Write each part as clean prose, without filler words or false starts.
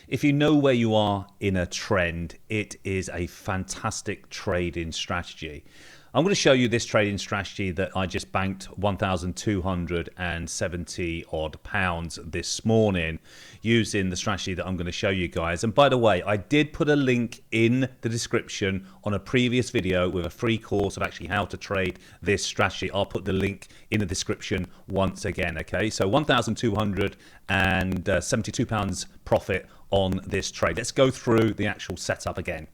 If you know where you are in a trend, it is a fantastic trading strategy. I'm going to show you this trading strategy that I just banked 1,270 odd pounds this morning using the strategy that I'm going to show you guys. And by the way, I did put a link in the description on a previous video with a free course of actually how to trade this strategy. I'll put the link in the description once again. Okay, so 1,272 pounds profit on this trade. Let's go through the actual setup again.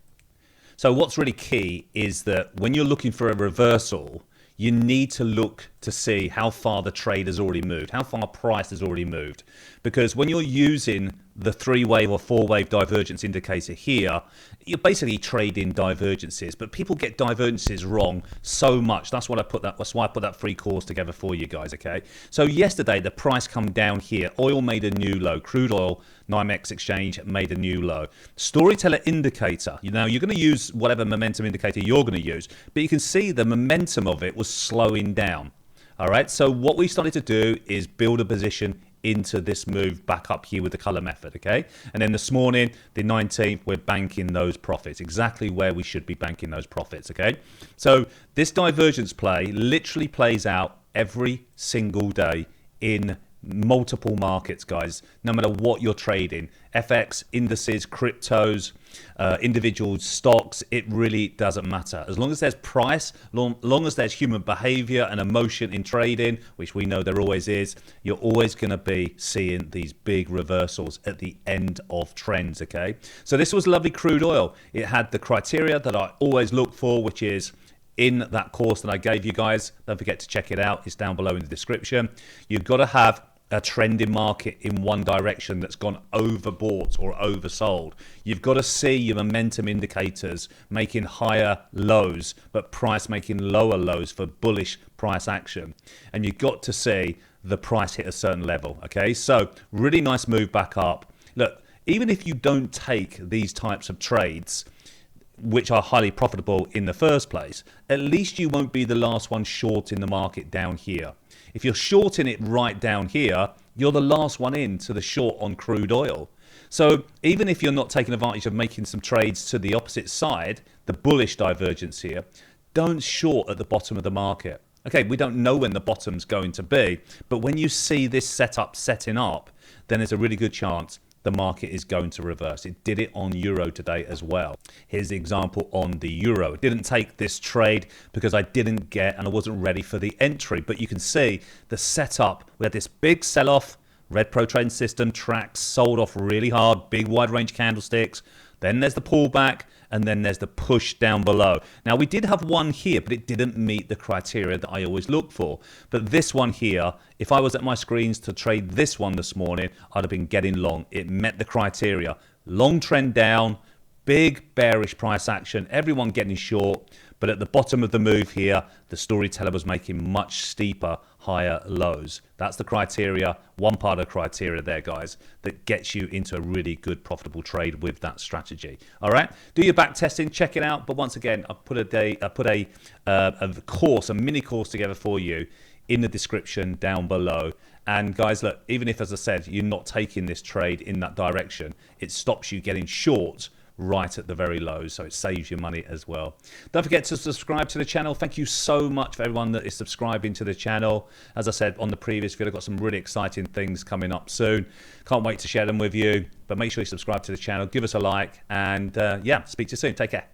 So what's really key is that when you're looking for a reversal, you need to look to see how far the trade has already moved, how far price has already moved. Because when you're using the 3-wave or 4-wave divergence indicator here, you're basically trading divergences, but people get divergences wrong so much. That's why I put that free course together for you guys, okay? So yesterday, the price come down here. Oil made a new low. Crude oil, NYMEX exchange made a new low. Storyteller indicator, you're going to use whatever momentum indicator you're going to use, but you can see the momentum of it was slowing down. All right, so what we started to do is build a position into this move back up here with the color method, okay? And then this morning, the 19th, we're banking those profits, exactly where we should be banking those profits, okay? So this divergence play literally plays out every single day in multiple markets, guys, no matter what you're trading. FX, indices, cryptos, individual stocks, it really doesn't matter. As long as there's price, long as there's human behavior and emotion in trading, which we know there always is, you're always going to be seeing these big reversals at the end of trends, okay? So this was lovely crude oil. It had the criteria that I always look for, which is in that course that I gave you guys. Don't forget to check it out. It's down below in the description. You've got to have a trending market in one direction that's gone overbought or oversold. You've got to see your momentum indicators making higher lows, but price making lower lows for bullish price action. And you've got to see the price hit a certain level. Okay, so really nice move back up. Look, even if you don't take these types of trades, which are highly profitable in the first place, at least you won't be the last one short in the market down here. If you're shorting it right down here, you're the last one in to the short on crude oil. So even if you're not taking advantage of making some trades to the opposite side, the bullish divergence here, don't short at the bottom of the market. Okay, we don't know when the bottom's going to be, but when you see this setup setting up, then there's a really good chance the market is going to reverse. It did it on euro today as well. Here's the example on the euro. I didn't take this trade because I didn't get and I wasn't ready for the entry, but you can see the setup. We had this big sell-off, red pro trading system tracks sold off really hard, big wide range candlesticks. Then there's the pullback, and then there's the push down below. Now, we did have one here, but it didn't meet the criteria that I always look for. But this one here, if I was at my screens to trade this one this morning, I'd have been getting long. It met the criteria. Long trend down, big bearish price action, everyone getting short. But at the bottom of the move here, the storyteller was making much steeper, higher lows. That's the criteria, one part of the criteria there, guys, that gets you into a really good, profitable trade with that strategy. All right, do your back testing, check it out. But once again, I put a course, a mini course together for you in the description down below. And guys, look, even if, as I said, you're not taking this trade in that direction, it stops you getting short right at the very lows, so it saves you money as well. Don't forget to subscribe to the channel. Thank you so much for everyone that is subscribing to the channel. As I said on the previous video, I've got some really exciting things coming up soon. Can't wait to share them with you, but make sure you subscribe to the channel, give us a like, and yeah, speak to you soon. Take care.